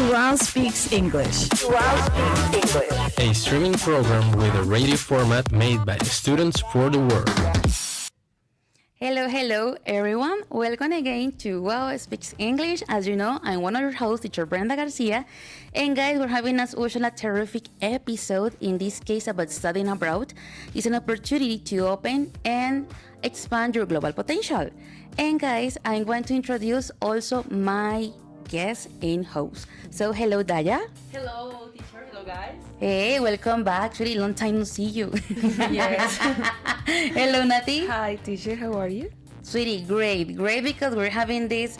UAOSpeaks English. UAOSpeaks English. A streaming program with a radio format made by students for the world. Hello, everyone. Welcome again to UAOSpeaks English. As you know, I'm one of your hosts, teacher Brenda Garcia. And guys, we're having as usual a terrific episode, in this case about studying abroad. It's an opportunity to open and expand your global potential. And guys, I'm going to introduce also my guest and host. So hello, Daya. Hello, teacher. Hello, guys. Hey, welcome back. Really long time no see you. Yes. Hello, Nati. Hi, teacher. How are you? Sweetie, great because we're having this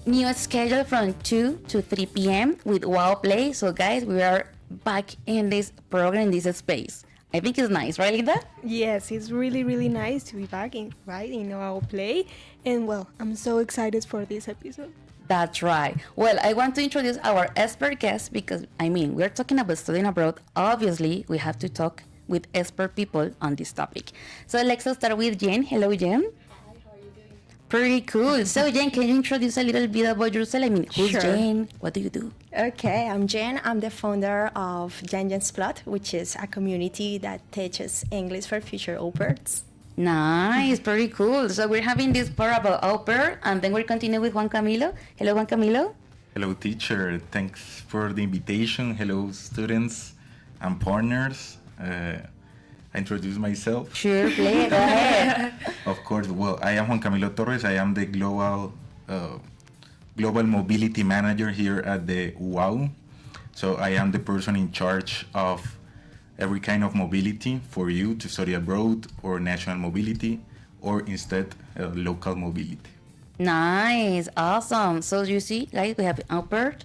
new schedule from 2 to 3 p.m. with UAOPlay. So guys, we are back in this program, in this space. I think it's nice, right, Linda? Yes, it's really nice to be back in UAOPlay. And well, I'm so excited for this episode. That's right. Well, I want to introduce our expert guest because, we're talking about studying abroad. Obviously, we have to talk with expert people on this topic. So let's start with Jen. Hello, Jen. Hi, how are you doing? Pretty cool. So, Jen, can you introduce a little bit about yourself? Who's Sure. Jen? What do you do? Okay, I'm Jen. I'm the founder of Jen's Plot, which is a community that teaches English for future au pairs. Nice, pretty cool. So we're having this part about au pair, and then we'll continue with Juan Camilo. Hello, Juan Camilo. Hello, teacher. Thanks for the invitation. Hello, students and partners. I introduce myself. Sure, play. Go ahead. Of course. Well, I am Juan Camilo Torres. I am the global mobility manager here at the UAO. So I am the person in charge of every kind of mobility for you to study abroad, or national mobility, or instead local mobility. Nice, awesome. So you see, guys, we have au pair,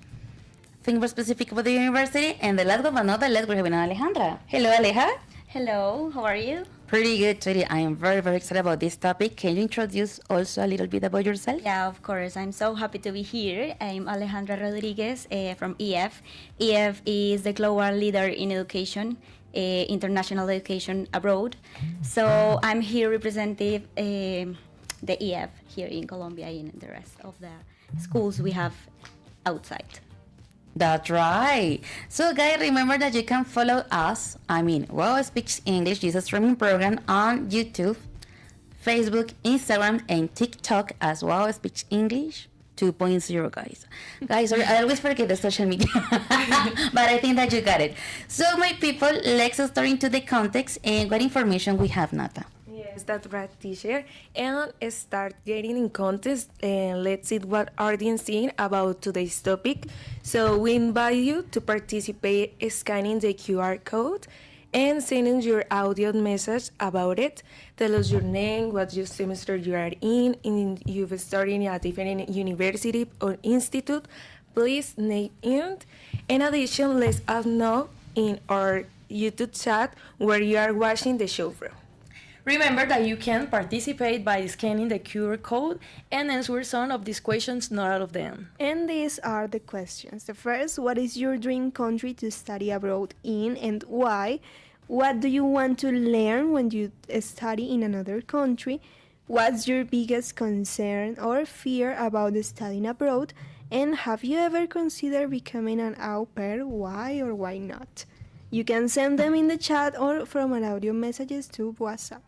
thing more specific about the university, and the last but not the least, we're having Alejandra. Hello, Aleja. Hello, how are you? Pretty good, sweetie. I am very excited about this topic. Can you introduce also a little bit about yourself? Yeah, of course. I'm so happy to be here. I'm Alejandra Rodriguez from EF. EF is the global leader in education, international education abroad. So I'm here representing the EF here in Colombia and the rest of the schools we have outside. That's right. So guys, remember that you can follow us, UAOSpeaks English, this streaming program on YouTube, Facebook, Instagram, and TikTok as UAOSpeaks English 2.0, guys. Guys, sorry, I always forget the social media, but I think that you got it. So my people, let's start into the context and what information we have, Nata. Yes, that's right, teacher. And start getting in context, and let's see what audience seeing about today's topic. So we invite you to participate scanning the QR code and sending your audio message about it. Tell us your name, what your semester you are in you've studied at a different university or institute. Please name it. In addition, let us know in our YouTube chat where you are watching the show from. Remember that you can participate by scanning the QR code and answer some of these questions, not all of them. And these are the questions. The first, what is your dream country to study abroad in and why? What do you want to learn when you study in another country? What's your biggest concern or fear about studying abroad? And have you ever considered becoming an au pair? Why or why not? You can send them in the chat or from an audio messages to WhatsApp.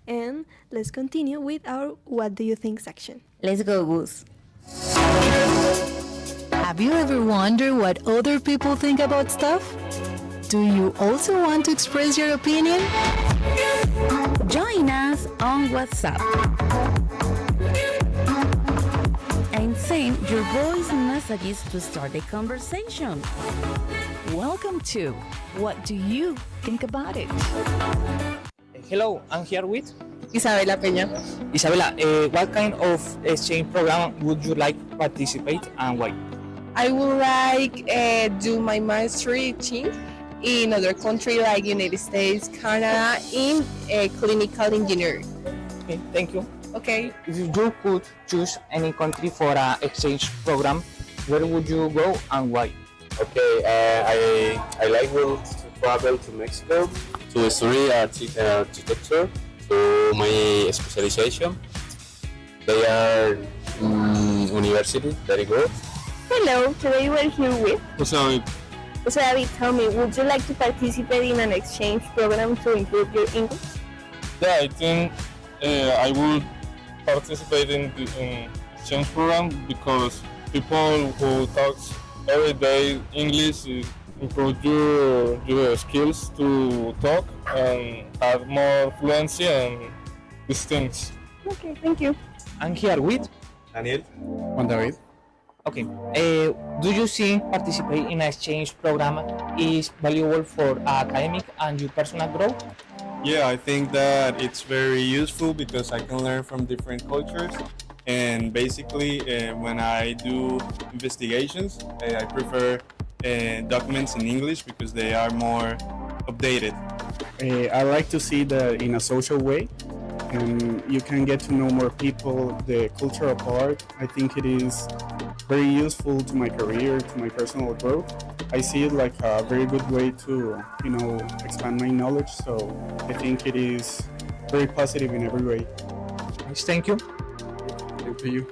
And let's continue with our What Do You Think section. Let's go, Goose. Have you ever wondered what other people think about stuff? Do you also want to express your opinion? Join us on WhatsApp and send your voice messages to start the conversation. Welcome to What Do You Think About It? Hello, I'm here with Isabela Peña. Isabella. What kind of exchange program would you like to participate and why? I would like do my mastery team in other country like United States, Canada, in clinical engineering. Okay, thank you. Okay. If you could choose any country for an exchange program, where would you go and why? Okay, I like to travel to Mexico to study architecture, to my specialization. They are university very good. hello. Today we're here with So Jose David. Tell me, would you like to participate in an exchange program to improve your English? yeah, I think I would participate in the exchange program because people who talks every day English improve your skills to talk and have more fluency and these things. Okay, thank you. I'm here with Daniel. Juan David. Okay. Do you think participate in an exchange program is valuable for academic and your personal growth? Yeah, I think that it's very useful because I can learn from different cultures. And basically, when I do investigations, I prefer documents in English because they are more updated. I like to see that in a social way, and you can get to know more people, the culture of art. I think it is very useful to my career, to my personal growth. I see it like a very good way to, expand my knowledge. So I think it is very positive in every way. Nice, thank you. Thank you.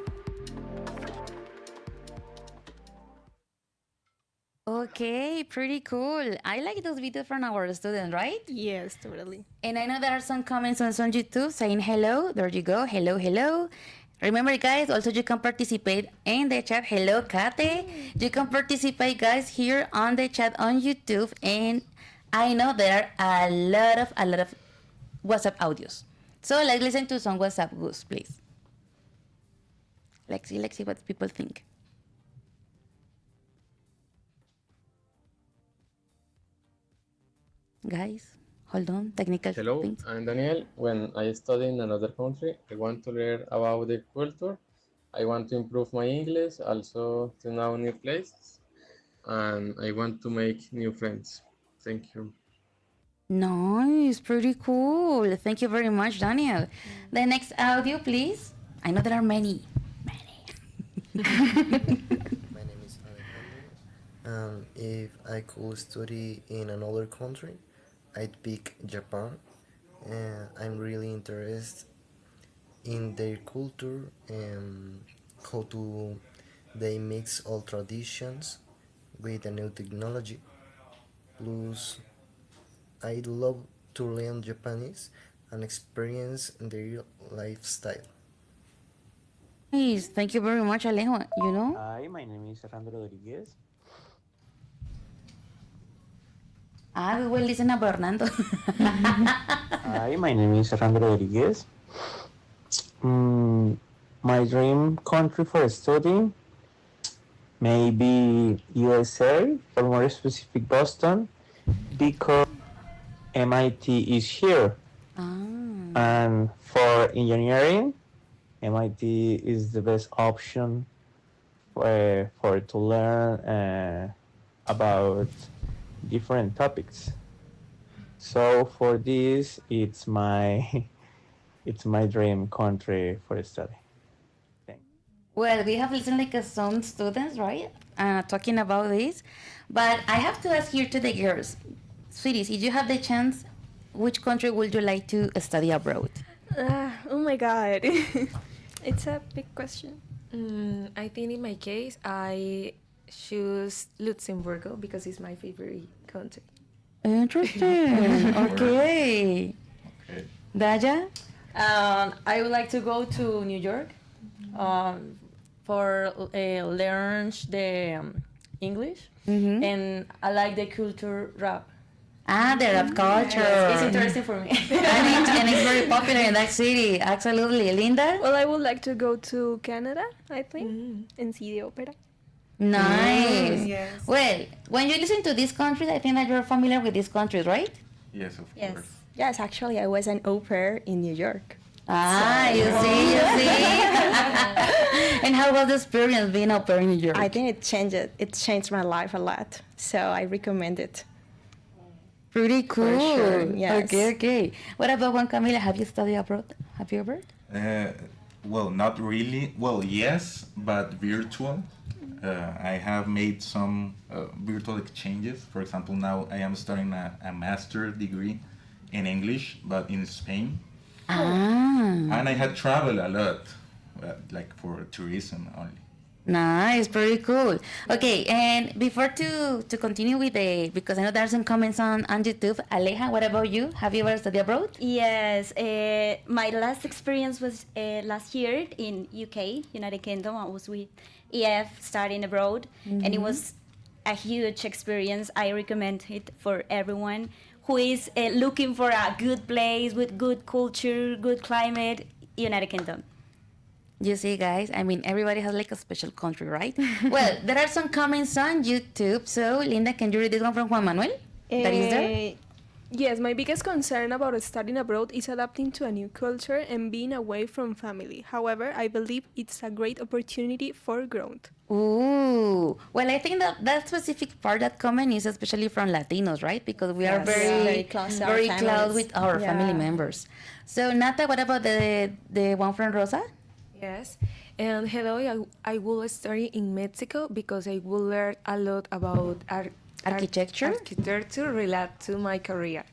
Okay, pretty cool. I like those videos from our students, right? Yes, totally. And I know there are some comments on some YouTube saying hello. There you go. Hello, hello. Remember, guys, also you can participate in the chat. Hello, Kate. You can participate, guys, here on the chat on YouTube. And I know there are a lot of WhatsApp audios. So let's listen to some WhatsApp goose, please. Let's see what people think. Guys, hold on, technical Hello, things. I'm Daniel. When I study in another country, I want to learn about the culture. I want to improve my English, also to know new places, and I want to make new friends. Thank you. Nice, pretty cool. Thank you very much, Daniel. The next audio, please. I know there are many. My name is Alejandro. If I could study in another country, I'd pick Japan. I'm really interested in their culture and how to they mix all traditions with the new technology. Plus, I'd love to learn Japanese and experience their lifestyle. Nice, thank you very much, Alejo. You know? Hi, my name is Fernando Rodriguez. We will listen to Fernando. Hi, my name is Fernando Rodriguez. My dream country for studying, maybe USA, or more specific Boston, because MIT is here. And for engineering, MIT is the best option for to learn about different topics. So for this, it's my dream country for study. Well, we have listened like some students, right? Talking about this. But I have to ask here to the girls. Sweeties, if you have the chance, which country would you like to study abroad? Oh my God. It's a big question. I think in my case, I choose Luxembourg because it's my favorite country. Interesting. Okay. Daya? I would like to go to New York for learn the English, and I like the culture rap. The rap culture. Yes, it's interesting for me. and it's very popular in that city. Absolutely. Linda? Well, I would like to go to Canada, I think, and see the opera. Nice. Yes. Well, when you listen to these countries, I think that you're familiar with these countries, right? Yes, of Yes. course. Yes, actually, I was an au pair in New York. You see. And how was the experience being au pair in New York? I think it changed my life a lot. So I recommend it. Pretty cool. For sure, yes. Okay. What about Juan Camila? Have you studied abroad? Have you ever? Well, not really. Well, yes, but virtual. I have made some virtual exchanges. For example, now I am starting a master's degree in English, but in Spain. And I had traveled a lot, like for tourism only. Nice, pretty cool. Okay, and before to continue with because I know there are some comments on YouTube. Aleja, what about you? Have you ever studied abroad? Yes, my last experience was last year in UK, United Kingdom. I was with EF studying abroad, and it was a huge experience. I recommend it for everyone who is looking for a good place with good culture, good climate, United Kingdom. You see, guys, I mean, everybody has like a special country, right? Well, there are some comments on YouTube. So, Linda, can you read this one from Juan Manuel? That is there? Yes, my biggest concern about studying abroad is adapting to a new culture and being away from family. However, I believe it's a great opportunity for growth. Ooh, well, I think that specific part, that comment is especially from Latinos, right? Because we are very close to very our close families. with our family members. So, Nata, what about the one from Rosa? Yes, and hello, I will study in Mexico because I will learn a lot about Architecture related to my career.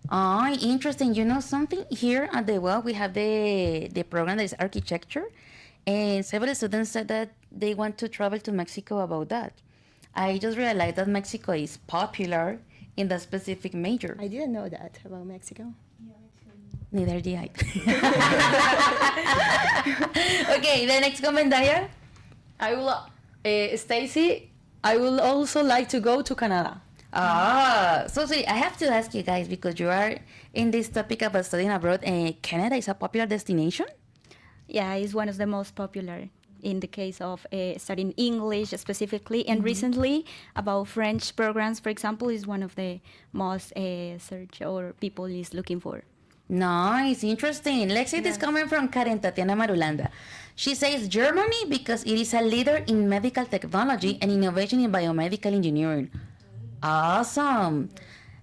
Oh, interesting. You know something? Here at the UAO, we have the program that is architecture, and several students said that they want to travel to Mexico about that. I just realized that Mexico is popular in that specific major. I didn't know that about Mexico. Neither did I. Okay, the next comment, Daria. I will, Stacy, I would also like to go to Canada. So sweet. I have to ask you guys, because you are in this topic about studying abroad, and Canada is a popular destination? Yeah, it's one of the most popular in the case of studying English specifically. And recently, about French programs, for example, is one of the most search or people is looking for. Nice, interesting. Let's see this comment from Karen Tatiana Marulanda. She says Germany because it is a leader in medical technology and innovation in biomedical engineering. Awesome.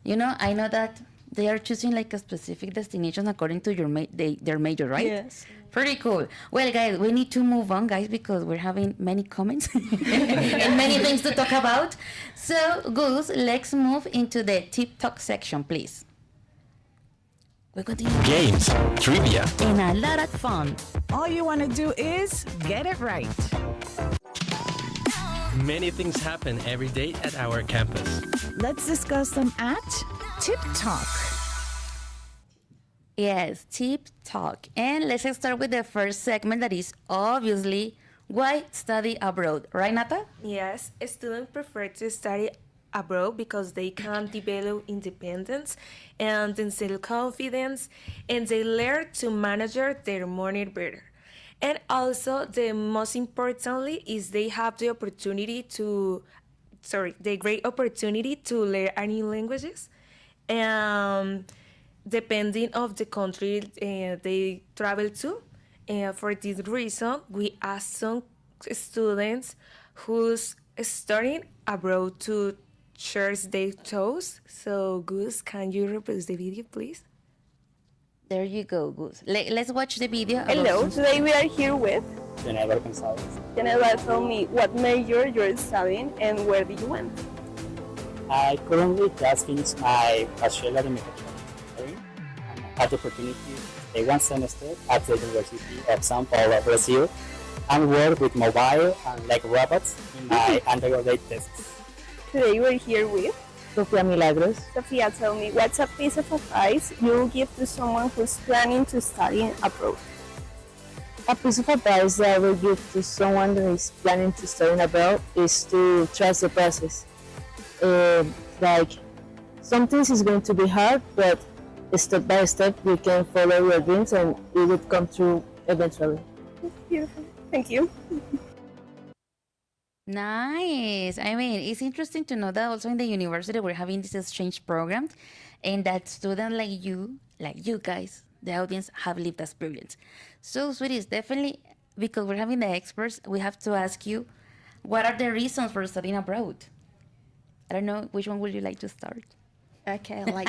You know, I know that they are choosing like a specific destination according to their major, right? Yes. Pretty cool. Well, guys, we need to move on, guys, because we're having many comments and many things to talk about. So, Goose, let's move into the tip talk section, please. We continue. Games, trivia, And a lot of fun. All you want to do is get it right. many things happen every day at our campus. Let's discuss them at Tip Talk. Yes, Tip Talk. And let's start with the first segment, that is obviously why study abroad. Right, Nata? Yes, students prefer to study abroad because they can develop independence and self-confidence, and they learn to manage their money better. And also, the most importantly is they have the great opportunity to learn any languages. And depending of the country they travel to. And for this reason, we ask some students who's studying abroad to share their thoughts. So, Gus, can you reproduce the video, please? There you go, Gus. Let's watch the video. Hello, today we are here with Geneva Gonzalez. Geneva. Tell me what major you're studying and where did you went? I currently just finished my bachelor in mechatronics. I had the opportunity to stay one semester at the University of São Paulo, Brazil, and work with mobile and leg robots in my undergraduate thesis. Today we're here with Sofia Milagros. Sofia. Tell me what's a piece of advice you will give to someone who's planning to study abroad? A piece of advice that I will give to someone that is planning to study abroad is to trust the process. Like, some things is going to be hard, but step by step you can follow your dreams and it will come true eventually. Beautiful. Thank you. Nice. I mean, it's interesting to know that also in the university we're having this exchange program, and that students like you guys, the audience, have lived experience. So, sweeties, definitely, because we're having the experts, we have to ask you, what are the reasons for studying abroad? I don't know, which one would you like to start? Okay, like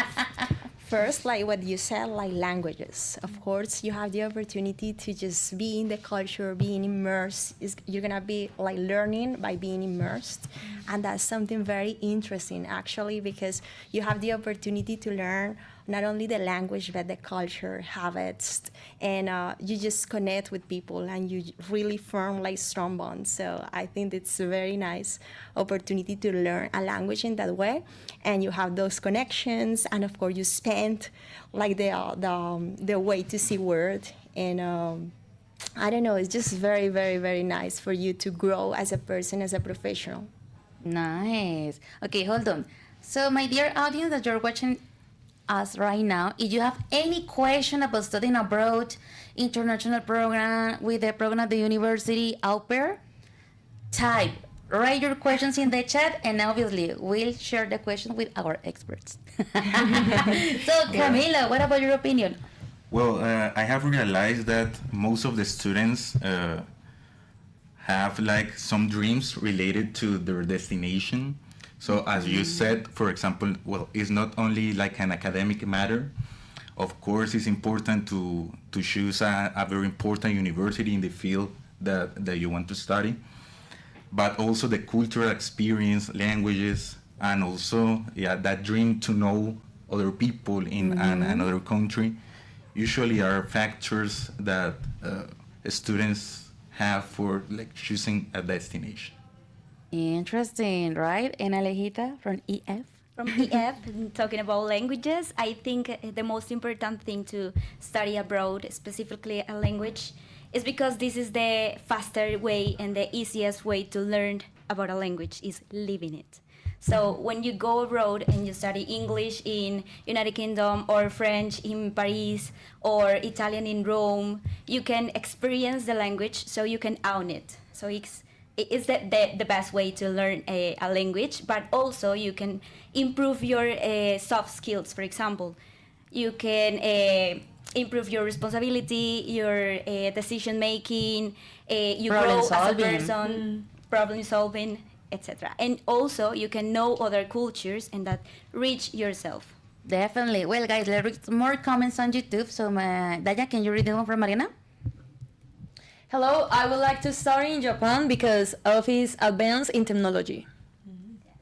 first, like what you said, like languages. Of course, you have the opportunity to just be in the culture, being immersed. You're gonna be like learning by being immersed, and that's something very interesting actually, because you have the opportunity to learn not only the language but the culture, habits, and you just connect with people and you really form like strong bonds. So I think it's a very nice opportunity to learn a language in that way, and you have those connections, and of course you spend like the way to see world, and I don't know, it's just very, very, very nice for you to grow as a person, as a professional. Nice. Okay, hold on. So, my dear audience that you're watching us right now, if you have any question about studying abroad, international program, with the program at the university, au pair, write your questions in the chat, and obviously we'll share the questions with our experts. So, Camila, what about your opinion? Well, I have realized that most of the students have like some dreams related to their destination. So as you said, for example, well, it's not only like an academic matter. Of course, it's important to choose a very important university in the field that you want to study, but also the cultural experience, languages, and also that dream to know other people in another country usually are factors that students have for like choosing a destination. Interesting, right? And Alejita from EF? From EF, talking about languages, I think the most important thing to study abroad, specifically a language, is because this is the faster way and the easiest way to learn about a language is living it. So when you go abroad and you study English in United Kingdom or French in Paris or Italian in Rome, you can experience the language so you can own it. So it's the best way to learn a language, but also you can improve your soft skills. For example, you can improve your responsibility, your decision making, you grow as a person, problem solving, etc. And also you can know other cultures and that reach yourself. Definitely. Well, guys, let's read more comments on YouTube. So, Daya, can you read the one from Mariana? Hello, I would like to study in Japan because of its advance in technology.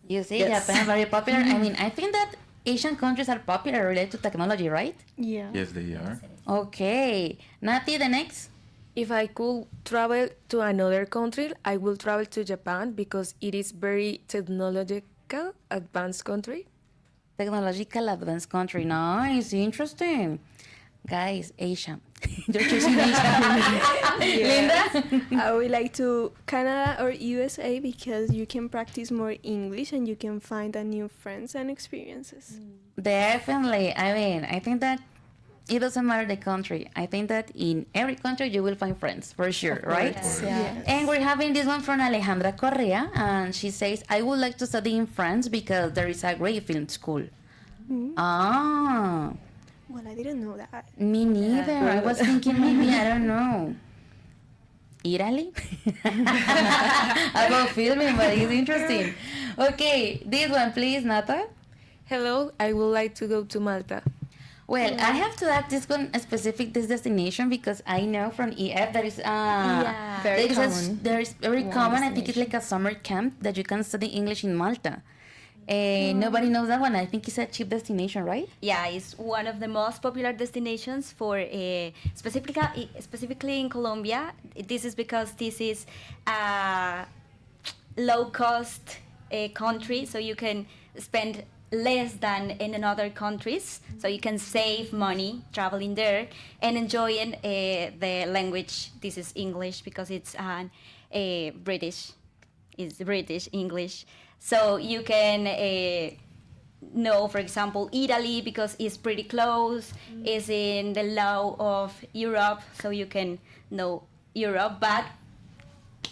You see, Yes. Japan very popular. I mean, I think that Asian countries are popular related to technology, right? Yeah. Yes, they are. Okay. Nati, the next? If I could travel to another country, I will travel to Japan because it is very technological, advanced country. Technological advanced country. Nice, interesting. Guys, Asia. You're choosing Asia. Linda? I would like to Canada or USA because you can practice more English and you can find a new friends and experiences. Definitely. I mean, I think that it doesn't matter the country. I think that in every country you will find friends, for sure, right? Yes. And we're having this one from Alejandra Correa, and she says, I would like to study in France because there is a great film school. Ah. Well, I didn't know that. Me neither. I was thinking maybe, I don't know, Italy? About filming, but it's interesting. Okay, this one, please, Nata. Hello, I would like to go to Malta. Well, I have to add this one specific this destination because I know from EF there is there is very common. I think it's like a summer camp that you can study English in Malta. Nobody knows that one. I think it's a cheap destination, right? Yeah, it's one of the most popular destinations for specifically in Colombia. This is because this is a low-cost country, so you can spend less than in other countries, so you can save money traveling there and enjoying the language. This is English because it's British English. So you can know, for example, Italy because it's pretty close, is in the law of Europe, so you can know Europe, but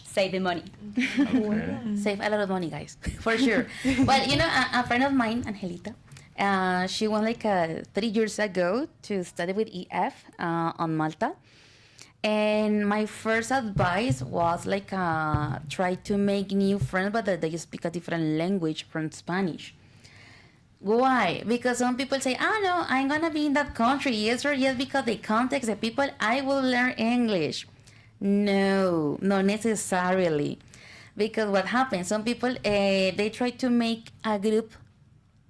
save the money. Okay. Save a lot of money, guys, for sure. Well, you know, a friend of mine, Angelita, she went like 3 years ago to study with EF on Malta. And my first advice was like try to make new friends, but that they speak a different language from Spanish. Why? Because some people say, no, I'm gonna be in that country. Yes or yes, because the context, the people, I will learn English. No, not necessarily. Because what happens, some people, they try to make a group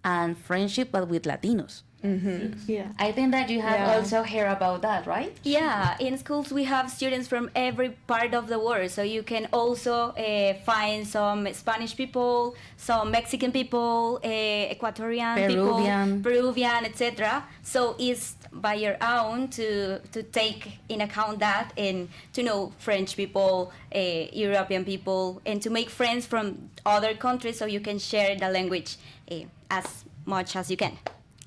and friendship, but with Latinos. Yeah. I think that you have Yeah. also heard about that, right? Yeah, in schools we have students from every part of the world, so you can also find some Spanish people, some Mexican people, Ecuadorian Peruvian. people, Peruvian, etc. So it's by your own to take in account that and to know French people, European people, and to make friends from other countries so you can share the language as much as you can.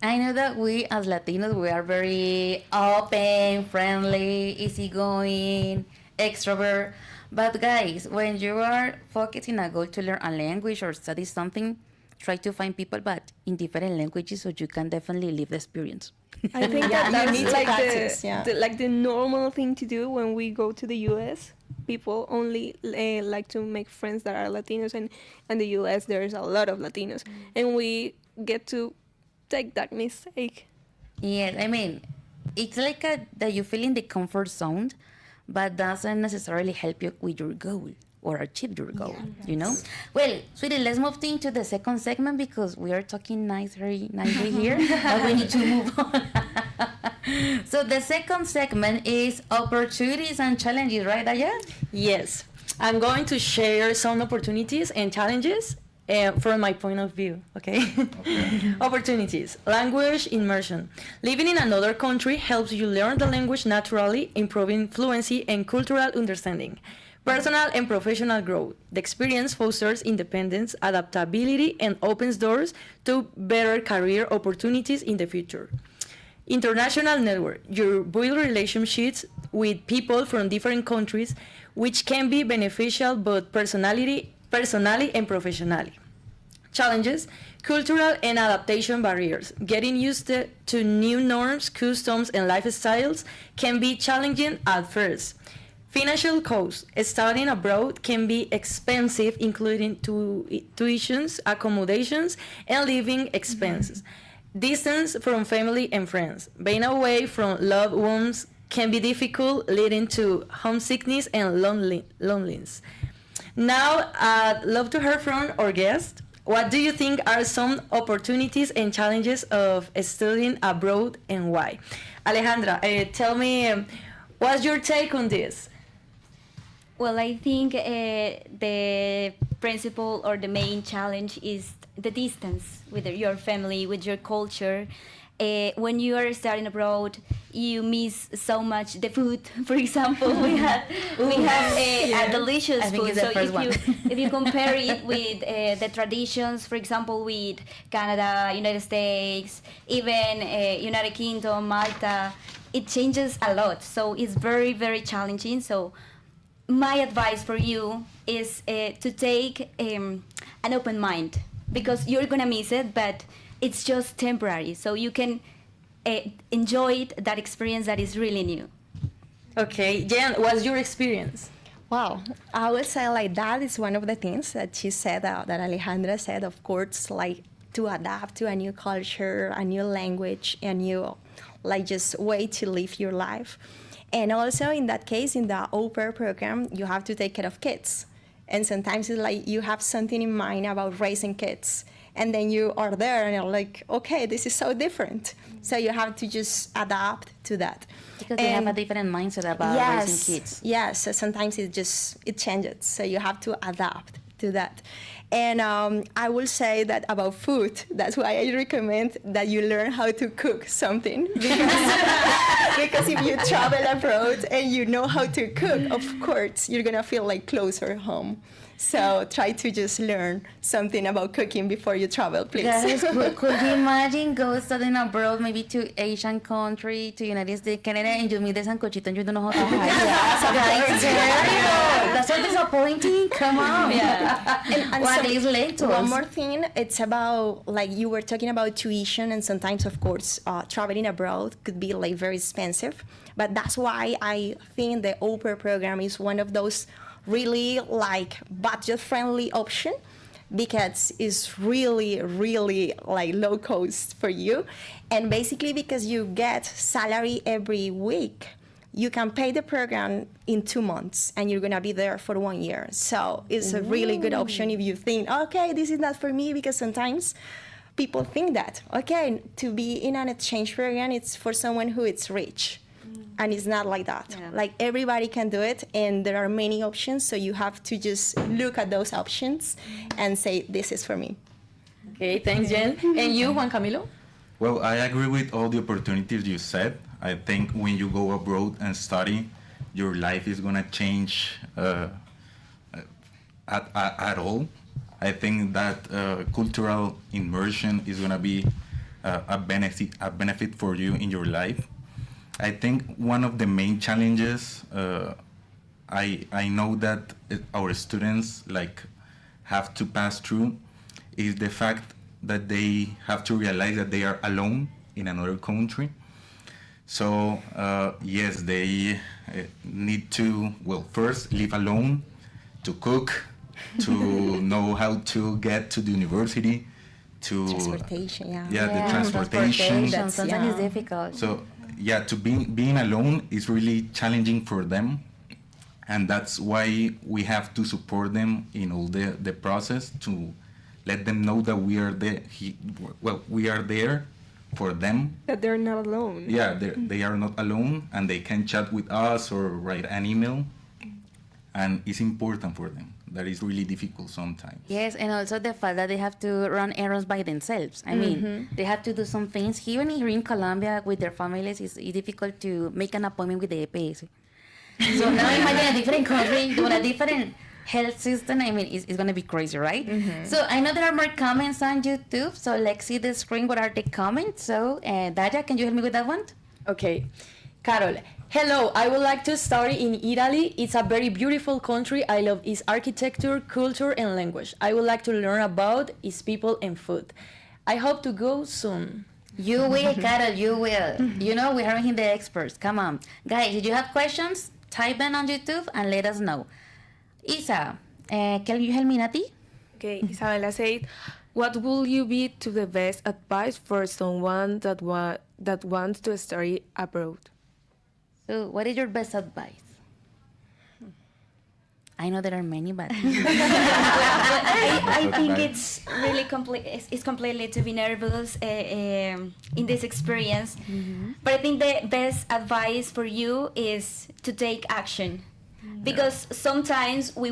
I know that we as Latinos, we are very open, friendly, easygoing, extrovert. But guys, when you are focusing a goal to learn a language or study something, try to find people but in different languages so you can definitely live the experience. I think Yeah, that you need that's to like practice, yeah. like the normal thing to do when we go to the US. People only like to make friends that are Latinos, and in the US there's a lot of Latinos, and we get to take that mistake. Yes, I mean, it's like that you feel in the comfort zone, but doesn't necessarily help you with your goal or achieve your goal, you know? Well, sweetie, let's move into the second segment because we are talking nicely here, but we need to move on. So the second segment is opportunities and challenges, right, Daya? Yes, I'm going to share some opportunities and challenges from my point of view, okay? Opportunities. Language immersion. Living in another country helps you learn the language naturally, improving fluency and cultural understanding. Personal and professional growth. The experience fosters independence, adaptability, and opens doors to better career opportunities in the future. International network. You build relationships with people from different countries, which can be beneficial both personally and professionally. Challenges, cultural and adaptation barriers. Getting used to new norms, customs, and lifestyles can be challenging at first. Financial costs. Studying abroad can be expensive, including tuitions, accommodations, and living expenses. Distance from family and friends. Being away from loved ones can be difficult, leading to homesickness and loneliness. Now, I'd love to hear from our guest. What do you think are some opportunities and challenges of studying abroad and why? Alejandra, tell me, what's your take on this? Well, I think the principal or the main challenge is the distance with your family, with your culture. When you are studying abroad, you miss so much the food. For example, we have a delicious food. So if you compare it with the traditions, for example, with Canada, United States, even United Kingdom, Malta, it changes a lot. So it's very, very challenging. So my advice for you is to take an open mind, because you're gonna miss it, but it's just temporary, so you can enjoy that experience that is really new. Okay, Jen, what's your experience? Wow, I would say like that is one of the things that she said, that Alejandra said, of course, like to adapt to a new culture, a new language, a new like just way to live your life. And also in that case, in the au pair program, you have to take care of kids. And sometimes it's like you have something in mind about raising kids. And then you are there and you're like, okay, this is so different. So you have to just adapt to that. Because they have a different mindset about raising kids. Yes, so sometimes it changes. So you have to adapt to that. And I will say that about food, that's why I recommend that you learn how to cook something. Because if you travel abroad and you know how to cook, of course, you're going to feel like closer home. So try to just learn something about cooking before you travel, please. Guys, could you imagine go studying abroad, maybe to Asian country, to United States, Canada, and you meet the sancochito and you don't know how to cook? That's terrible. That's so disappointing. Come on. Yeah. And What is late one more thing, it's about, like you were talking about tuition, and sometimes, of course, traveling abroad could be like very expensive. But that's why I think the au pair program is one of those really like budget-friendly option, because it's really, really like low cost for you. And basically because you get salary every week, you can pay the program in 2 months and you're gonna be there for 1 year. So it's a really good option if you think, okay, this is not for me, because sometimes people think that, okay, to be in an exchange program, it's for someone who is rich. And it's not like that. Yeah. Like everybody can do it, and there are many options. So you have to just look at those options and say, this is for me. Okay, thanks, Jen. And you, Juan Camilo? Well, I agree with all the opportunities you said. I think when you go abroad and study, your life is gonna change at all. I think that cultural immersion is gonna be a benefit for you in your life. I think one of the main challenges I know that our students have to pass through is the fact that they have to realize that they are alone in another country. So yes, they need to, well, first live alone, to cook, to know how to get to the university, to Transportation, yeah. the transportation. Sometimes it's difficult. So yeah, to being alone is really challenging for them, and that's why we have to support them in all the process, to let them know that we are there. We are there for them. That they're not alone. Yeah, they are not alone, and they can chat with us or write an email, and it's important for them. That is really difficult sometimes. Yes, and also the fact that they have to run errands by themselves. I mean, they have to do some things. Even here in Colombia with their families, it's difficult to make an appointment with the EPS. So now imagine a different country doing a different health system. I mean, it's going to be crazy, right? So I know there are more comments on YouTube. So let's see the screen. What are the comments? So Daria, can you help me with that one? Okay. Carol, hello, I would like to study in Italy. It's a very beautiful country. I love its architecture, culture, and language. I would like to learn about its people and food. I hope to go soon. You will, Carol, you will. You know, we're having the experts. Come on. Guys, did you have questions? Type them on YouTube and let us know. Isa, can you help me, Nati? Okay, Isabella said, what will you be to the best advice for someone that wants to study abroad? So, what is your best advice? I know there are many, but I think it's really it's completely to be nervous in this experience. But I think the best advice for you is to take action, because sometimes we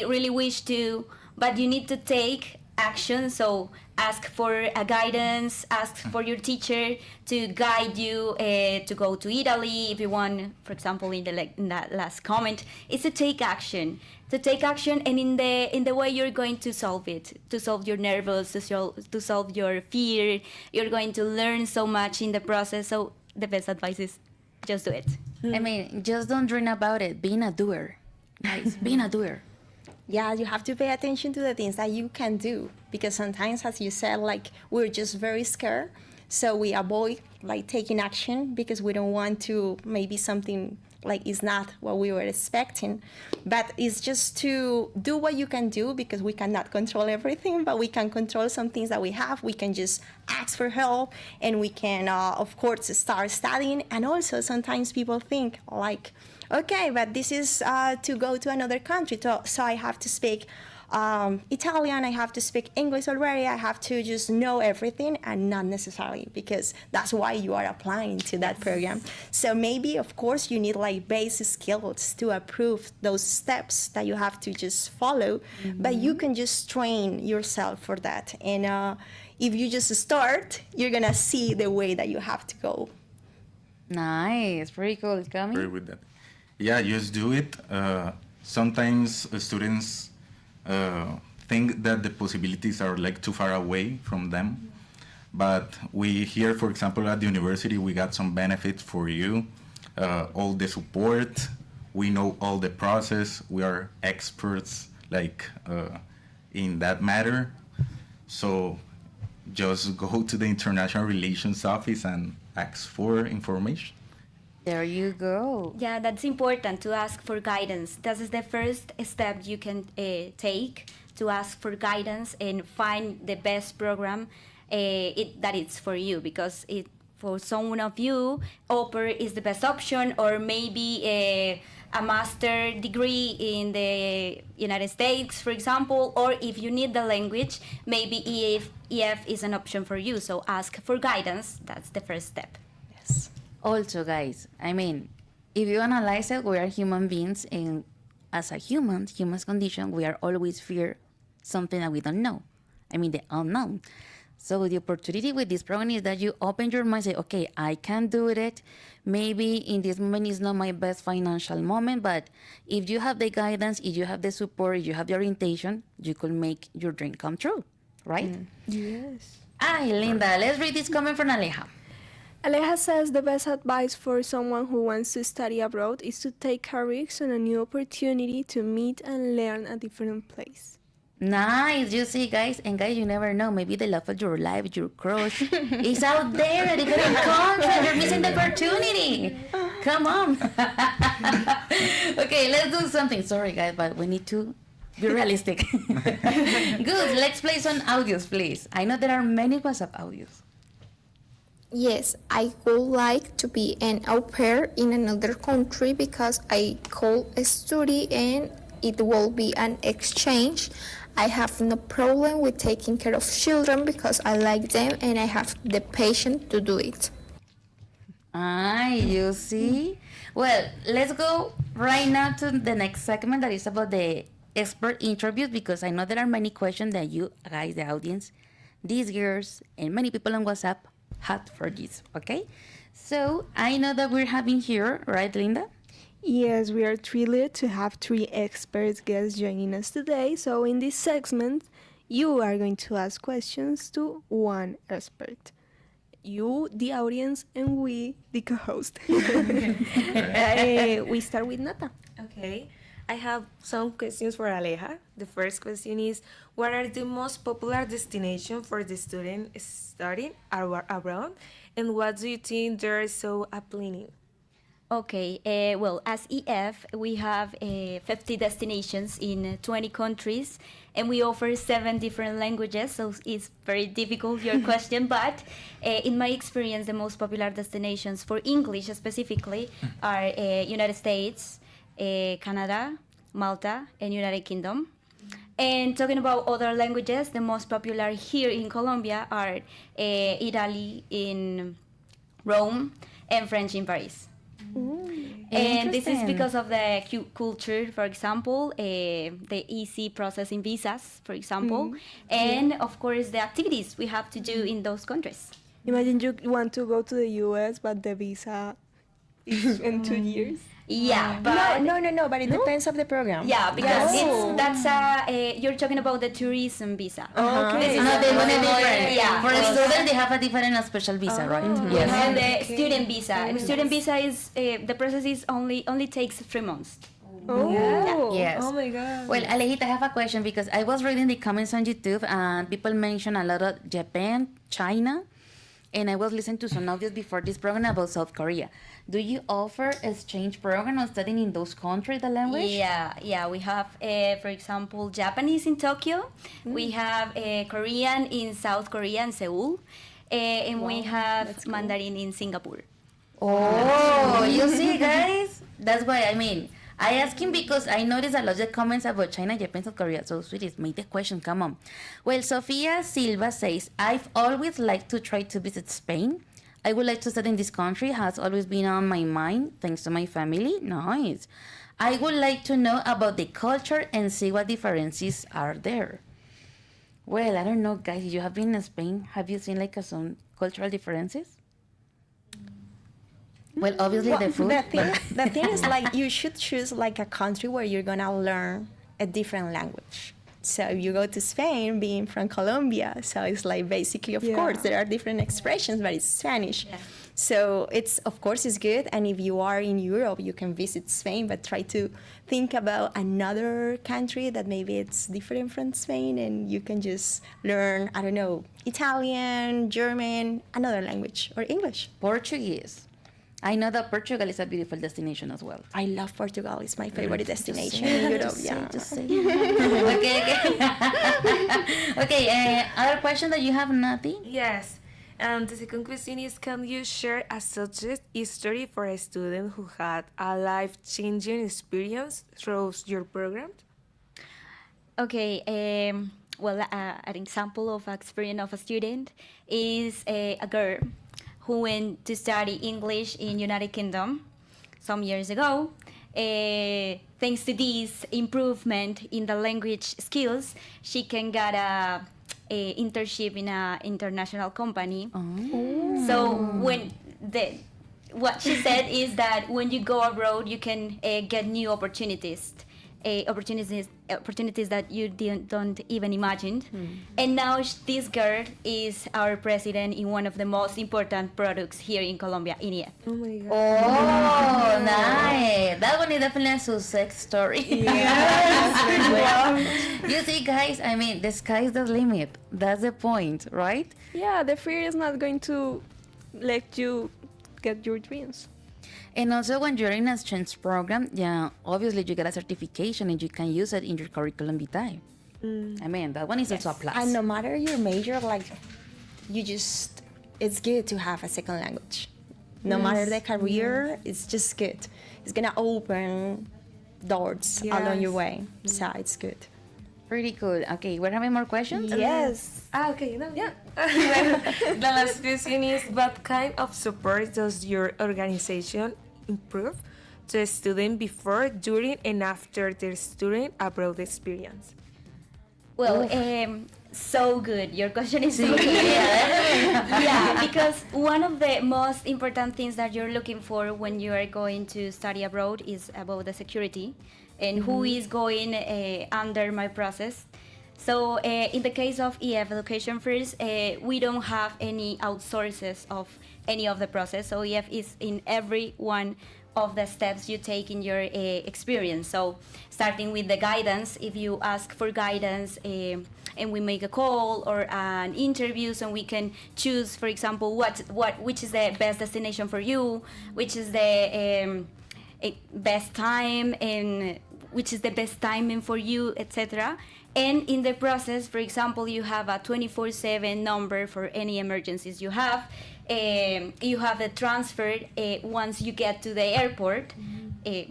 really wish to, but you need to take action. So ask for a guidance, ask for your teacher to guide you to go to Italy if you want. For example, in that last comment, it's to take action, and in the way you're going to solve it, to solve your nerves, to solve your fear. You're going to learn so much in the process. So the best advice is just do it. I mean, just don't dream about it. Being a doer, guys, being a doer. Yeah, you have to pay attention to the things that you can do, because sometimes, as you said, we're just very scared, so we avoid taking action because we don't want to, maybe something is not what we were expecting. But it's just to do what you can do, because we cannot control everything, but we can control some things that we have. We can just ask for help, and we can, of course, start studying. And also sometimes people think okay, but this is to go to another country, so I have to speak Italian, I have to speak English already, I have to just know everything, and not necessarily, because that's why you are applying to that program. So maybe, of course, you need basic skills to approve those steps that you have to just follow, but you can just train yourself for that. And if you just start, you're gonna see the way that you have to go. Nice, pretty cool. Coming. Agree with that. Yeah, just do it. Sometimes students think that the possibilities are too far away from them. But we here, for example, at the university, we got some benefits for you. All the support, we know all the process. We are experts in that matter. So just go to the International Relations Office and ask for information. There you go. Yeah, that's important, to ask for guidance. That is the first step you can take, to ask for guidance and find the best program that it's for you, because for some of you, au pair is the best option, or maybe a master degree in the United States, for example, or if you need the language, maybe EF is an option for you. So ask for guidance. That's the first step. Yes. Also, guys, I mean, if you analyze it, we are human beings, and as a human's condition, we are always fear something that we don't know. I mean, the unknown. So the opportunity with this program is that you open your mind, say, okay, I can do it. Maybe in this moment is not my best financial moment, but if you have the guidance, if you have the support, if you have the orientation, you could make your dream come true, right? Yes. Linda, let's read this comment from Aleja. Aleja says the best advice for someone who wants to study abroad is to take a risk on a new opportunity to meet and learn a different place. Nice, you see, guys, and guys, you never know. Maybe the love of your life, your crush, is out there at a different country. You're missing the opportunity. Come on. Okay, let's do something. Sorry, guys, but we need to be realistic. Good. Let's play some audios, please. I know there are many WhatsApp audios. Yes, I would like to be an au pair in another country because I could study and it will be an exchange. I have no problem with taking care of children because I like them and I have the patience to do it. You see? Well, let's go right now to the next segment that is about the expert interviews, because I know there are many questions that you guys, the audience, these girls, and many people on WhatsApp had for this, okay? So I know that we're having here, right, Linda? Yes, we are thrilled to have 3 expert guests joining us today. So in this segment, you are going to ask questions to one expert. You, the audience, and we, the co-host. We start with Nata. Okay. I have some questions for Aleja. The first question is, what are the most popular destinations for the student studying abroad? And what do you think they're so appealing? Okay, well, as EF, we have 50 destinations in 20 countries, and we offer 7 different languages, so it's very difficult, your question, but in my experience, the most popular destinations for English specifically are United States, Canada, Malta, and United Kingdom. And talking about other languages, the most popular here in Colombia are Italy in Rome and French in Paris. And this is because of the culture, for example, the easy processing visas, for example, and of course the activities we have to do in those countries. Imagine you want to go to the US, but the visa is in 2 years. Yeah, but no, but it depends of the program. Yeah, because you're talking about the tourism visa. Okay. This is different. Yeah. For a student, they have a different special visa, right? Yes. And the student visa. And student visa is the process is only takes 3 months. Oh. Yeah. Yes. Oh my God. Well, Alejita, I have a question because I was reading the comments on YouTube and people mention a lot of Japan, China, and I was listening to some audios before this program about South Korea. Do you offer exchange program or studying in those countries, the language? Yeah. We have, for example, Japanese in Tokyo. We have Korean in South Korea and Seoul. And we have Mandarin in Singapore. Oh, you see, guys? That's why, I mean, I ask him because I noticed a lot of comments about China, Japan, South Korea. So, sweeties, make the question, come on. Well, Sofia Silva says, I've always liked to try to visit Spain. I would like to study in this country, has always been on my mind, thanks to my family. Nice. I would like to know about the culture and see what differences are there. Well, I don't know, guys, you have been in Spain. Have you seen like some cultural differences? Well, obviously the food. The thing is, like, you should choose like a country where you're gonna learn a different language. So if you go to Spain, being from Colombia, so it's like basically, of course, there are different expressions, but it's Spanish. Yeah. So it's, of course, it's good. And if you are in Europe, you can visit Spain, but try to think about another country that maybe it's different from Spain, and you can just learn, I don't know, Italian, German, another language, or English. Portuguese. I know that Portugal is a beautiful destination as well. I love Portugal. It's my favorite destination in Europe. Just say. Okay. Okay, other question that you have, Nati? Yes. And the second question is, can you share a success story for a student who had a life-changing experience through your program? Okay, well, an example of experience of a student is a girl who went to study English in United Kingdom some years ago. Thanks to this improvement in the language skills, she can get a internship in an international company. So what she said is that when you go abroad, you can get new opportunities that you don't even imagine. And now this girl is our president in one of the most important products here in Colombia, in EF. Oh my God. Oh, nice. That one is definitely a success story. You see, guys, I mean, the sky's the limit. That's the point, right? Yeah, the fear is not going to let you get your dreams. And also, when you're in a exchange program, yeah, obviously you get a certification and you can use it in your curriculum vitae. I mean, that one is also a plus. And no matter your major, it's good to have a second language. No matter the career, it's just good. It's gonna open doors along your way, so it's good. Pretty cool. Okay, we're having more questions? Yes. Okay, yeah. The last question is, what kind of support does your organization improve to a student before, during, and after their student abroad experience? Well, so good. Your question is so good. Yeah, because one of the most important things that you're looking for when you are going to study abroad is about the security and who is going under my process. So in the case of EF Education First, we don't have any outsources of any of the process. So EF is in every one of the steps you take in your experience. So starting with the guidance, if you ask for guidance and we make a call or an interview, so we can choose, for example, which is the best destination for you, which is the best time, and which is the best timing for you, etc. And in the process, for example, you have a 24/7 number for any emergencies you have. You have the transfer once you get to the airport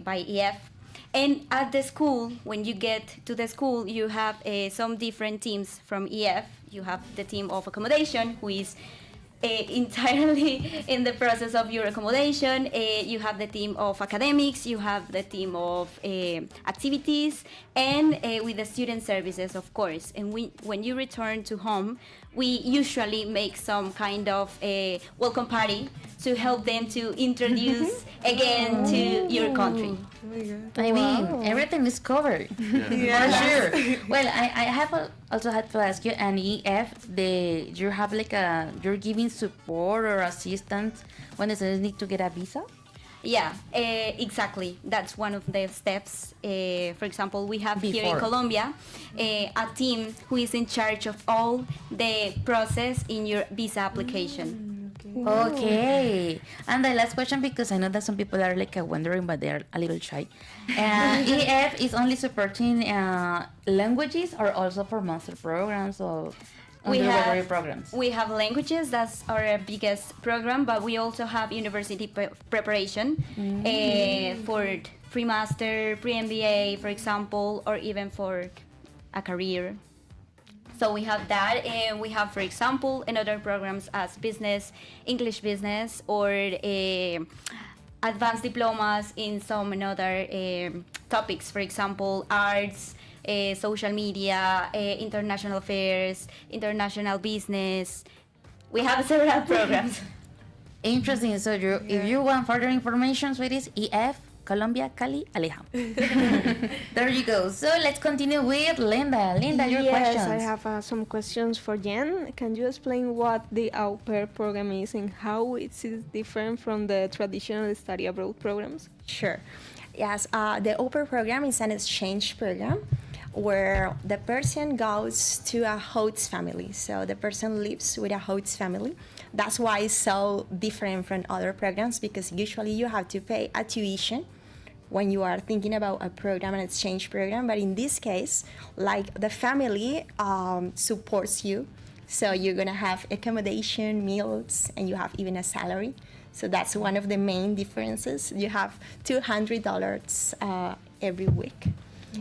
by EF. And at the school, when you get to the school, you have some different teams from EF. You have the team of accommodation, who is entirely in the process of your accommodation. You have the team of academics, you have the team of activities, and with the student services, of course. And when you return to home, we usually make some kind of a welcome party to help them to introduce again to your country. I mean, everything is covered. For sure. Well, I have also had to ask you, and EF, you have you're giving support or assistance when the students need to get a visa? Yeah, exactly. That's one of the steps. For example, we have here in Colombia a team who is in charge of all the process in your visa application. Okay. And the last question, because I know that some people are wondering, but they're a little shy. EF is only supporting languages or also for master programs or undergraduate programs? We have languages, that's our biggest program, but we also have university preparation for pre-master, pre-MBA, for example, or even for a career. So we have that, and we have, for example, another programs as business, English business, or advanced diplomas in some other topics, for example, arts, social media, international affairs, international business. We have several programs. Interesting. So if you want further information, so it is EF Colombia, Cali, Aleja. There you go. So let's continue with Linda. Linda, your questions. Yes, I have some questions for Jen. Can you explain what the au pair program is and how it is different from the traditional study abroad programs? Sure. Yes, the au pair program is an exchange program where the person goes to a host family. So the person lives with a host family. That's why it's so different from other programs, because usually you have to pay a tuition when you are thinking about a program, an exchange program. But in this case, like the family supports you So you're gonna have accommodation, meals, and you have even a salary. So that's one of the main differences. You have $200 every week.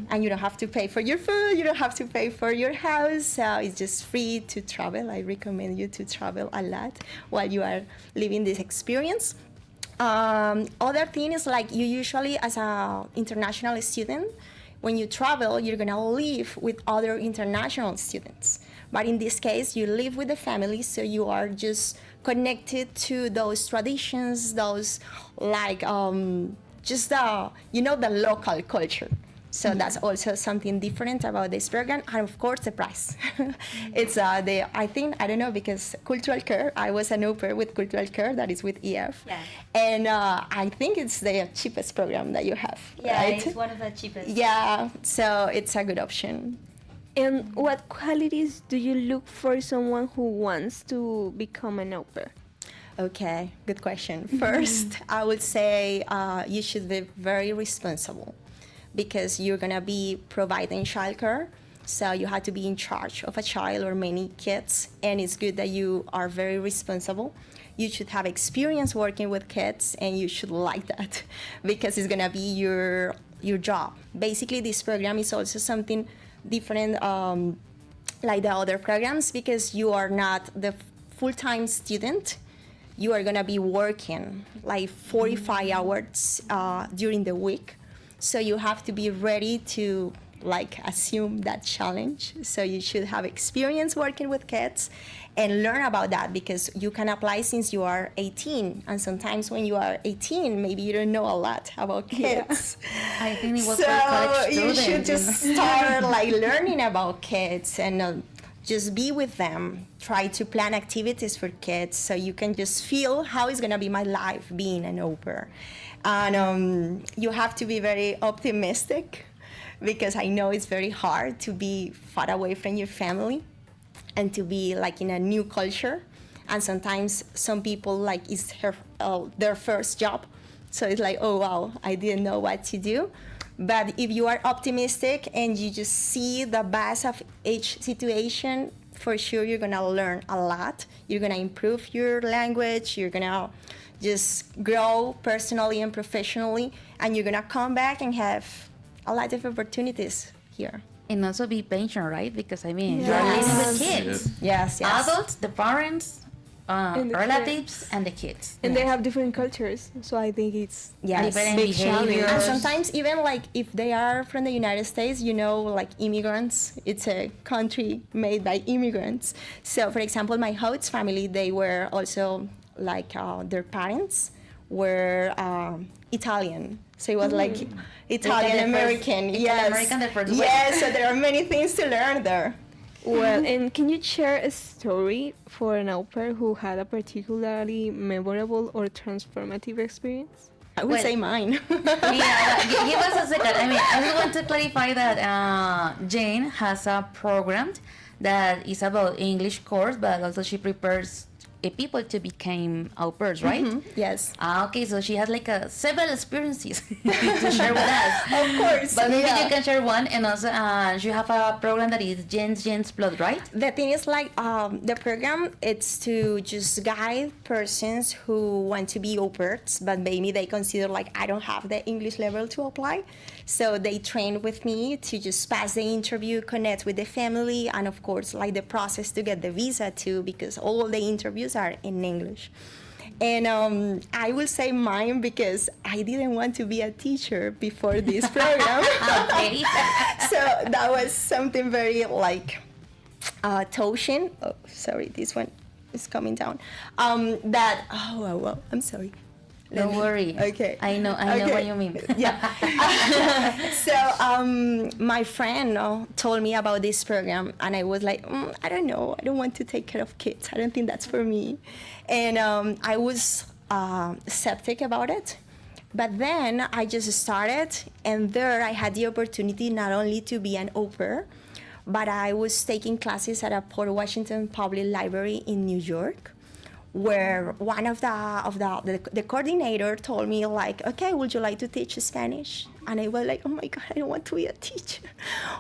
And you don't have to pay for your food, you don't have to pay for your house. So it's just free to travel. I recommend you to travel a lot while you are living this experience. Other thing is like you usually, as an international student, when you travel, you're gonna live with other international students. But in this case, you live with the family, so you are just connected to those traditions, those like just the the local culture. So that's also something different about this program, and of course the price. It's I don't know, because cultural care. I was an au pair with cultural care, that is with EF, and I think it's the cheapest program that you have. Yeah, right? it's one of the cheapest. Yeah, so it's a good option. And what qualities do you look for someone who wants to become an au pair? Okay, good question. First, I would say you should be very responsible, because you're gonna be providing childcare, so you have to be in charge of a child or many kids, and it's good that you are very responsible. You should have experience working with kids, and you should like that, because it's gonna be your job. Basically, this program is also something different like the other programs, because you are not the full-time student. You are gonna be working like 45 hours during the week. So you have to be ready to like assume that challenge. So you should have experience working with kids and learn about that, because you can apply since you are 18. And sometimes when you are 18, maybe you don't know a lot about kids. Yeah. I think it was so for college you students. should just start like learning about kids and just be with them. Try to plan activities for kids so you can just feel how it's gonna be my life being an au pair. And you have to be very optimistic, because I know it's very hard to be far away from your family and to be like in a new culture. And sometimes some people like it's their first job. So it's like, oh wow, I didn't know what to do. But if you are optimistic and you just see the best of each situation, for sure you're gonna learn a lot. You're gonna improve your language, you're gonna just grow personally and professionally, and you're gonna come back and have a lot of opportunities here. And also be patient, right? Because I mean, Yes. you're living with kids. Yes, yes. Adults, the parents, And the relatives, kids. and the kids. And they have different cultures, so I think it's Yes. big challenge. And sometimes even like if they are from the United States, like immigrants, it's a country made by immigrants. So for example, my host family, they were also like their parents were Italian. So it was like Italian American. Yes. American, the first way. Yes, so there are many things to learn there. Well, and can you share a story for an au pair who had a particularly memorable or transformative experience? I would say mine. Give us a second. I mean, I just want to clarify that Jane has a program that is about English course, but also she prepares people to become au pairs, right? Yes. Okay, so she has like several experiences to share with us. Of course. But maybe yeah. you can share one, and also you have a program that is Jen's Blood, right? The thing is like the program, it's to just guide persons who want to be au pairs, but maybe they consider like I don't have the English level to apply. So they train with me to just pass the interview, connect with the family, and of course like the process to get the visa too, because all the interviews are in English. And I will say mine because I didn't want to be a teacher before this program. Okay. So that was something very like touching. Oh, sorry, this one is coming down. I'm sorry. Don't worry. Okay. I know what you mean. Yeah. So my friend told me about this program, and I was like, I don't know. I don't want to take care of kids. I don't think that's for me. And I was skeptic about it. But then I just started, and there I had the opportunity not only to be an au pair, but I was taking classes at a Port Washington Public Library in New York, where one of the coordinator told me like, okay, would you like to teach Spanish? And I was like, oh my God, I don't want to be a teacher.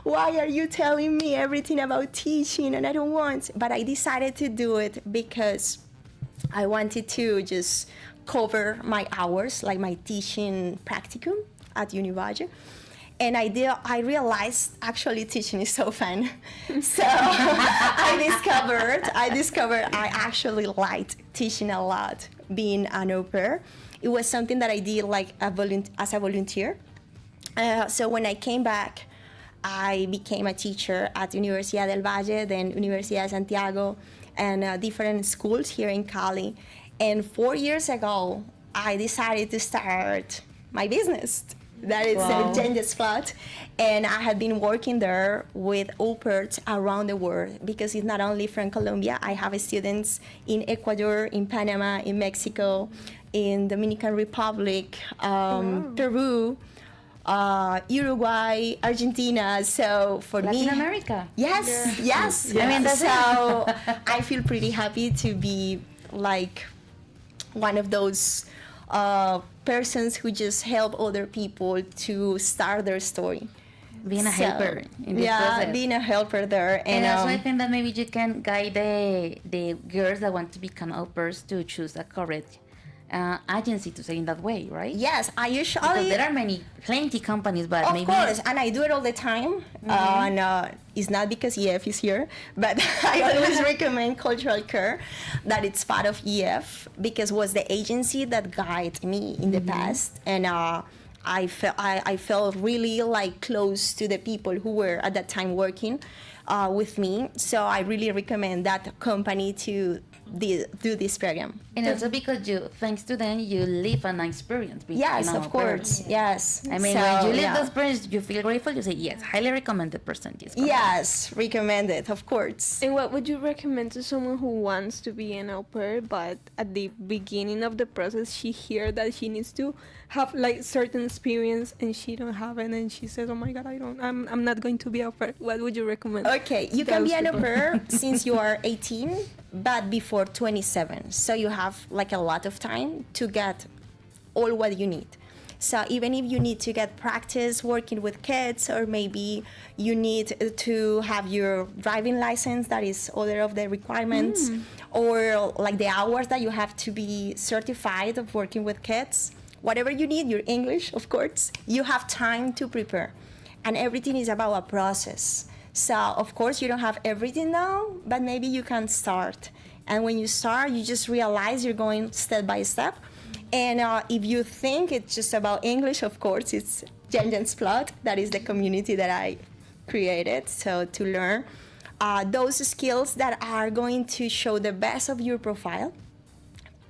Why are you telling me everything about teaching? And I don't want. But I decided to do it because I wanted to just cover my hours, like my teaching practicum at Univalle. And I realized actually teaching is so fun. So I discovered I actually liked teaching a lot, being an au pair. It was something that I did like as a volunteer. So when I came back, I became a teacher at Universidad del Valle, then Universidad de Santiago, and different schools here in Cali. And 4 years ago, I decided to start my business. That is Gender Spot. And I have been working there with au pairs around the world because it's not only from Colombia. I have students in Ecuador, in Panama, in Mexico, in Dominican Republic, Peru, Uruguay, Argentina. So for Latin me, America. Yes. I mean, that's so I feel pretty happy to be like one of those persons who just help other people to start their story. Being a helper in this yeah, process. being a helper there. And also I think that maybe you can guide the girls that want to become au pairs to choose a correct agency, to say in that way, right? Yes, I usually... Because there are plenty companies, but maybe... Of course, and I do it all the time. And it's not because EF is here, but I always recommend Cultural Care, that it's part of EF, because it was the agency that guided me in the past. And I felt really like close to the people who were at that time working with me. So I really recommend that company to do this program. And also because thanks to them, you live an experience. Yes, of course. Yes. I mean, when you live the experience, you feel grateful. You say, yes, highly recommended person. Yes, recommended, of course. And what would you recommend to someone who wants to be an au pair, but at the beginning of the process, she hears that she needs to have like certain experience and she don't have it, and she says, oh my God, I'm not going to be au pair. What would you recommend? Okay, you can be an au pair since you are 18, but before 27. So you have like a lot of time to get all what you need. So even if you need to get practice working with kids, or maybe you need to have your driving license, that is other of the requirements, or like the hours that you have to be certified of working with kids, whatever you need, your English, of course, you have time to prepare. And everything is about a process. So of course you don't have everything now, but maybe you can start. And when you start, you just realize you're going step by step. And if you think it's just about English, of course, it's Jenjen's Plot. That is the community that I created. So to learn those skills that are going to show the best of your profile.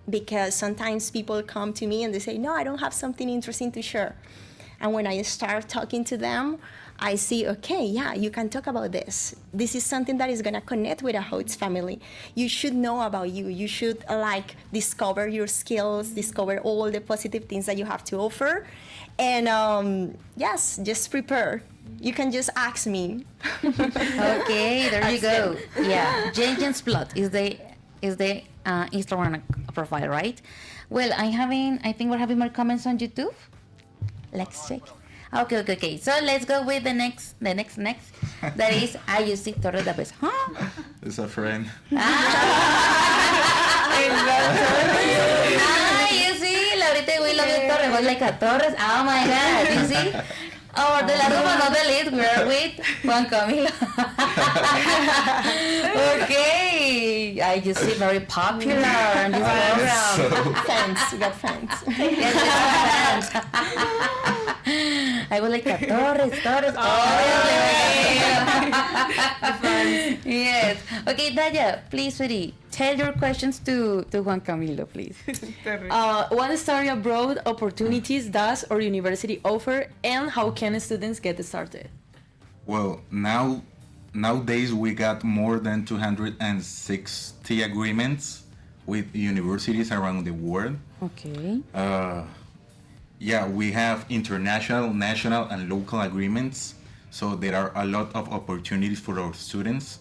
Because sometimes people come to me and they say, no, I don't have something interesting to share. And when I start talking to them, I see, okay, yeah, you can talk about this. This is something that is gonna connect with a host family. You should know about you. You should like discover your skills, discover all the positive things that you have to offer. And yes, just prepare. You can just ask me. Okay, there you go. Yeah, Jenjen's Plot is the Instagram profile, right? Well, I think we're having more comments on YouTube. Let's check. Okay. So let's go with the next. That is Ayusi Torres Dapes. Huh? It's a friend. You see, Laurita, we love you, Torres. Was like a Torres. Oh my God, you see? Oh, de la Roma, not the list. We're with Juan Camilo. Okay. I just see very popular on this program. Fans, you got fans. Yes, we have fans. I was like, Torres. Yes. Okay, Daya, please, sweetie, tell your questions to Juan Camilo, please. What study abroad opportunities does our university offer, and how can students get started? Well, nowadays we got more than 260 agreements with universities around the world. Okay. Yeah, we have international, national, and local agreements. So there are a lot of opportunities for our students.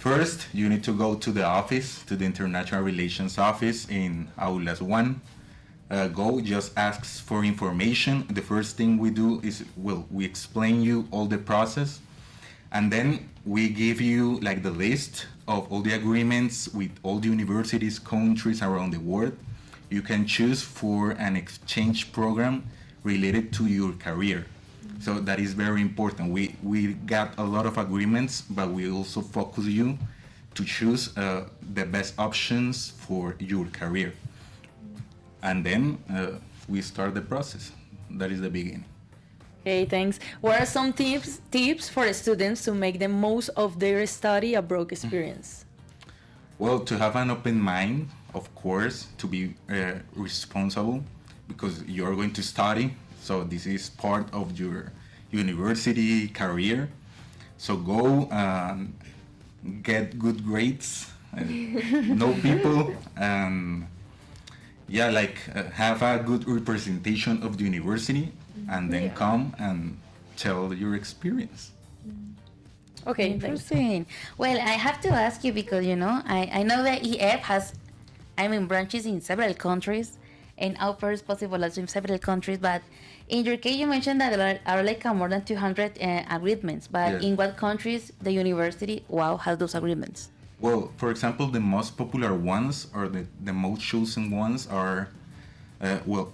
First, you need to go to the office, to the International Relations Office in Aulas 1. Go, just asks for information. The first thing we do is, we explain you all the process, and then we give you like the list of all the agreements with all the universities, countries around the world. You can choose for an exchange program related to your career. So that is very important. We got a lot of agreements, but we also focus you to choose the best options for your career. And then we start the process. That is the beginning. Okay, thanks. What are some tips for students to make the most of their study abroad experience? Well, to have an open mind, of course, to be responsible, because you're going to study. So this is part of your university career. So go get good grades, know people, and have a good representation of the university, and then come and tell your experience. Okay, interesting. Well, I have to ask you because, I know that EF has, branches in several countries, and au pair is possible also in several countries, but in your case, you mentioned that there are like more than 200 agreements, but Yes. in what countries the university, has those agreements? Well, for example, the most popular ones, or the most chosen ones, are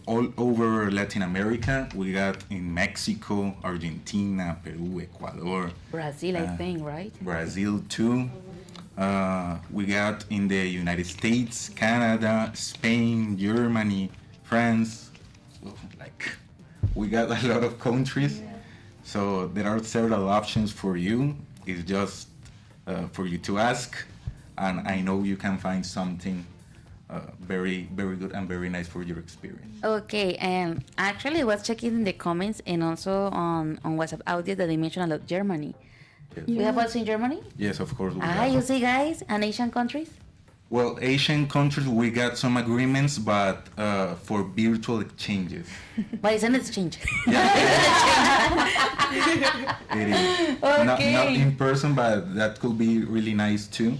all over Latin America. We got in Mexico, Argentina, Peru, Ecuador. Brazil, I think, right? Brazil too. We got in the United States, Canada, Spain, Germany, France. We got a lot of countries. So there are several options for you. It's just for you to ask, and I know you can find something very, very good and very nice for your experience. Okay, and actually I was checking in the comments and also on WhatsApp audio that they mentioned a lot Germany. Yes. We have also in Germany? Yes, of course. You see, guys, and Asian countries? Well, Asian countries, we got some agreements, but for virtual exchanges. But it's an exchange. It is. Okay. Not in person, but that could be really nice too,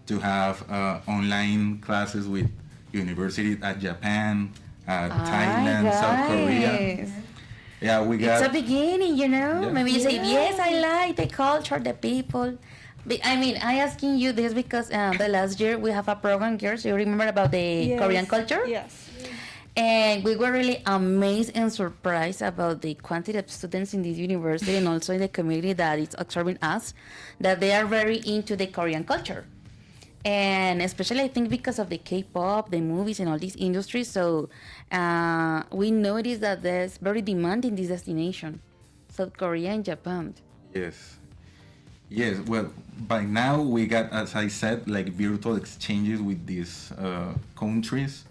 to have online classes with universities at Japan, Thailand, South Korea. Yeah, we got. It's a beginning, Yeah. Maybe you say, yes, I like the culture, the people. I asking you this because the last year we have a program, girls. You remember about the Korean culture? Yes. And we were really amazed and surprised about the quantity of students in this university and also in the community that is observing us, that they are very into the Korean culture. And especially I think because of the K-pop, the movies and all these industries. So we noticed that there's very demand in this destination, South Korea and Japan. Yes, well, by now we got, as I said, like virtual exchanges with these countries.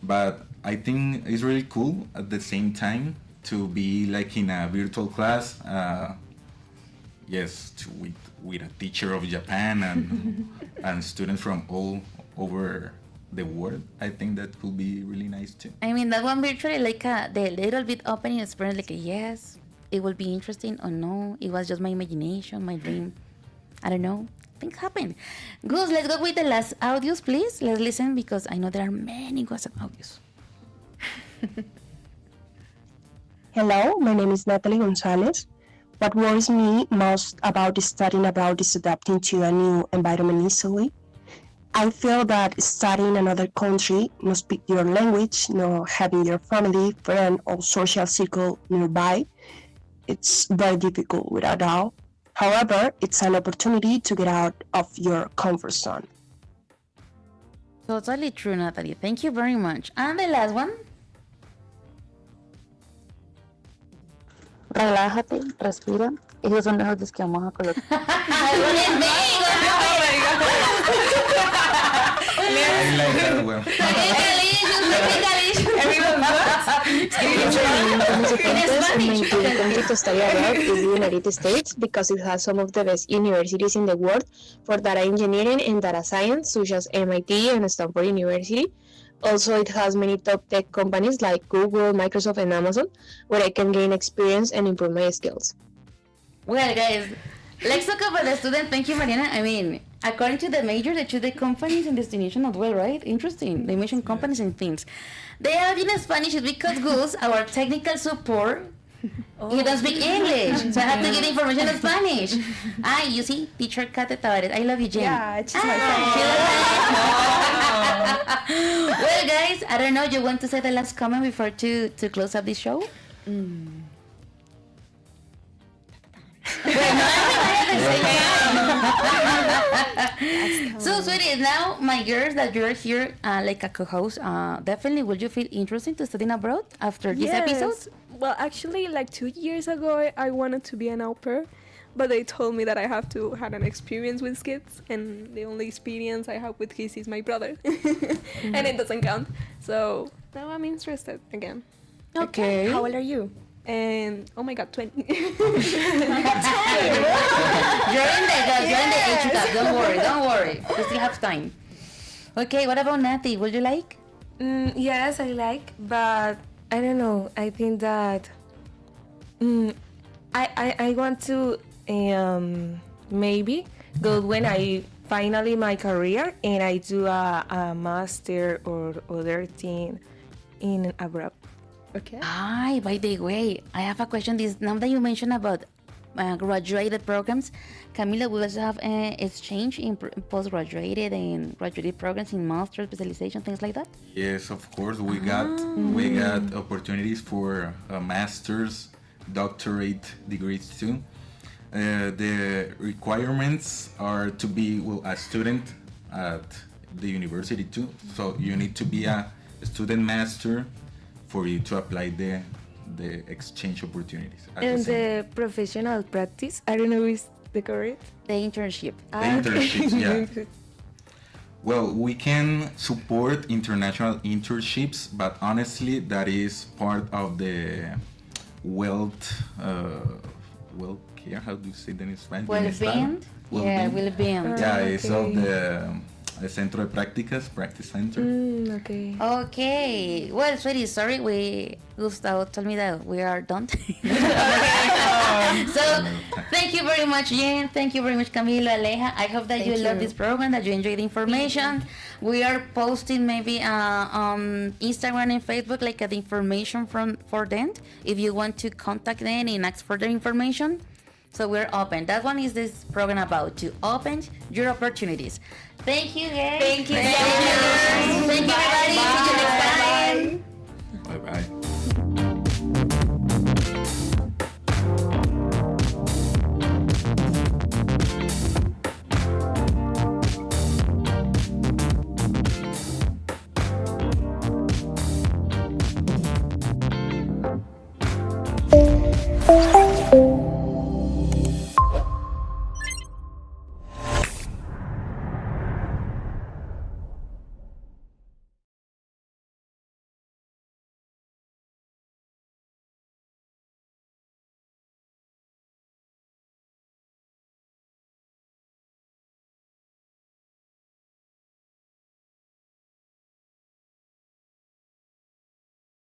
But I think it's really cool at the same time to be like in a virtual class. With a teacher of Japan and students from all over the world. I think that could be really nice too. That one virtually like the little bit opening experience, like yes, it will be interesting or no, it was just my imagination, my dream. I don't know. Things happen. Gus, let's go with the last audios, please. Let's listen because I know there are many WhatsApp audios. Hello, my name is Natalie Gonzalez. What worries me most about studying abroad is adapting to a new environment easily. I feel that studying in another country, not speak your language, not having your family, friend, or social circle nearby, it's very difficult without doubt. However, it's an opportunity to get out of your comfort zone. Totally true, Natalie. Thank you very much. And the last one. Relájate, respira. Esos son los audios que vamos a colocar. I like that one. My country to study abroad is the United States because it has some of the best universities in the world for data engineering and data science, such as MIT and Stanford University. Also, it has many top tech companies like Google, Microsoft, and Amazon, where I can gain experience and improve my skills. Well, guys, let's talk about the student. Thank you, Mariana. According to the major, they choose the companies and destination as well, right? Interesting. They mention companies and things. They have in Spanish is because Gus, our technical support, he doesn't speak English, so I have to get information in Spanish. You see, teacher Kate Tavares. I love you, Jen. Yeah, she's my friend. Well, guys, I don't know. You want to say the last comment before to close up this show? So, sweetie, now my girls that you're here like a co-host, definitely would you feel interested to studying abroad after this episode? Well, actually, like 2 years ago, I wanted to be an au pair, but they told me that I have to have an experience with kids, and the only experience I have with kids is my brother, and it doesn't count. So now I'm interested again. Okay. How old are you? And oh my God, 20. You're in the age gap. Don't worry. We still have time. Okay, what about Natty? Would you like? Yes, I like, but I don't know. I think that I want to maybe go when I finally my career and I do a master or other thing in abroad. Okay. By the way, I have a question. This now that you mentioned about graduated programs, Camila, we also have exchange in postgraduate and graduate programs in master specialization, things like that. Yes, of course. We got opportunities for master's, doctorate degrees too. The requirements are to be a student at the university too. So you need to be a student master for you to apply the exchange opportunities. And the professional practice, I don't know if the correct? The internship. Internships, yeah. Well, we can support international internships, but honestly, that is part of the wealth care. How do you say that in Spanish? Well-being? Yeah, well-being. Yeah, it's of the Centro de Prácticas, Practice Center. Okay. Well, sweetie, sorry, Gustavo told me that we are done. So, thank you very much, Jen. Thank you very much, Camilo, Aleja. I hope that you love this program, that you enjoy the information. We are posting maybe on Instagram and Facebook, like the information for them, if you want to contact them and ask for their information. So we're open. That one is this program about, to open your opportunities. Thank you, guys. Thank you. Thank you, everybody. See you next time.